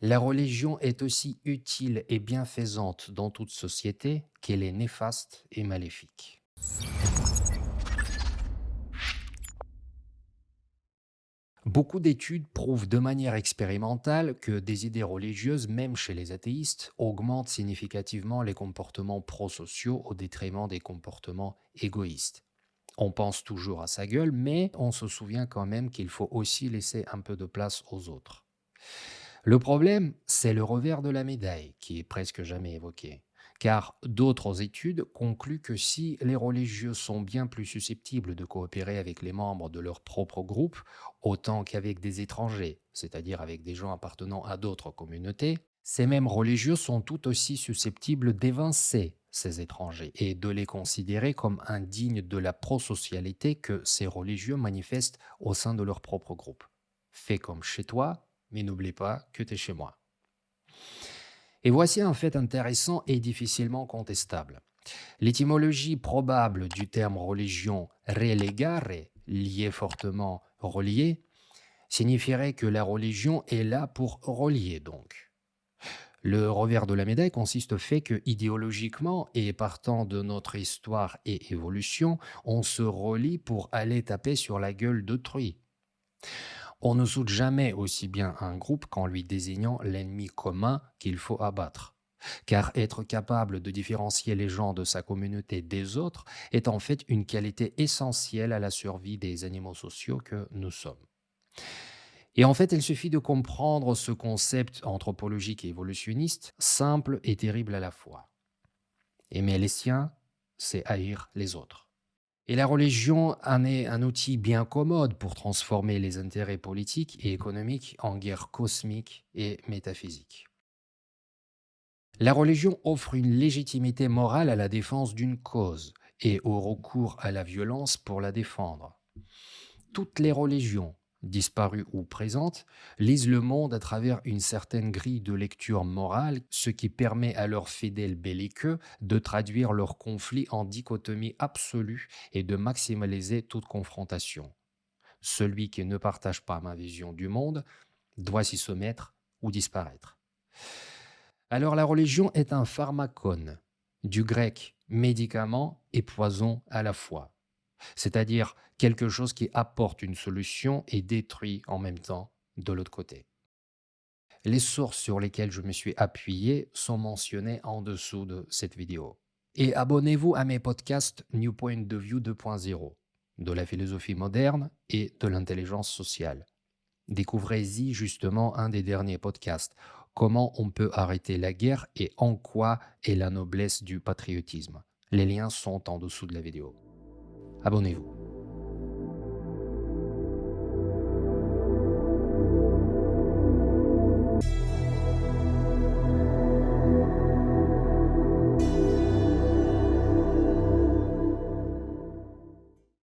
La religion est aussi utile et bienfaisante dans toute société qu'elle est néfaste et maléfique. Beaucoup d'études prouvent de manière expérimentale que des idées religieuses, même chez les athéistes, augmentent significativement les comportements prosociaux au détriment des comportements égoïstes. On pense toujours à sa gueule, mais on se souvient quand même qu'il faut aussi laisser un peu de place aux autres. Le problème, c'est le revers de la médaille, qui est presque jamais évoqué. Car d'autres études concluent que si les religieux sont bien plus susceptibles de coopérer avec les membres de leur propre groupe, autant qu'avec des étrangers, c'est-à-dire avec des gens appartenant à d'autres communautés, ces mêmes religieux sont tout aussi susceptibles d'évincer ces étrangers et de les considérer comme indignes de la prosocialité que ces religieux manifestent au sein de leur propre groupe. Fais comme chez toi, mais n'oublie pas que tu es chez moi. Et voici un fait intéressant et difficilement contestable. L'étymologie probable du terme religion relegare, lié fortement relié, signifierait que la religion est là pour relier donc. Le revers de la médaille consiste au fait que, idéologiquement et partant de notre histoire et évolution, on se relie pour aller taper sur la gueule d'autrui. On ne soude jamais aussi bien un groupe qu'en lui désignant l'ennemi commun qu'il faut abattre. Car être capable de différencier les gens de sa communauté des autres est en fait une qualité essentielle à la survie des animaux sociaux que nous sommes. Et en fait, il suffit de comprendre ce concept anthropologique et évolutionniste, simple et terrible à la fois. Aimer les siens, c'est haïr les autres. Et la religion en est un outil bien commode pour transformer les intérêts politiques et économiques en guerre cosmique et métaphysique. La religion offre une légitimité morale à la défense d'une cause et au recours à la violence pour la défendre. Toutes les religions, disparues ou présentes, lisent le monde à travers une certaine grille de lecture morale, ce qui permet à leurs fidèles belliqueux de traduire leurs conflits en dichotomie absolue et de maximaliser toute confrontation. Celui qui ne partage pas ma vision du monde doit s'y soumettre ou disparaître. Alors la religion est un pharmacone, du grec médicament et poison à la fois, c'est-à-dire quelque chose qui apporte une solution et détruit en même temps de l'autre côté. Les sources sur lesquelles je me suis appuyé sont mentionnées en dessous de cette vidéo. Et abonnez-vous à mes podcasts New Point of View 2.0, de la philosophie moderne et de l'intelligence sociale. Découvrez-y justement un des derniers podcasts, comment on peut arrêter la guerre et en quoi est la noblesse du patriotisme. Les liens sont en dessous de la vidéo. Abonnez-vous.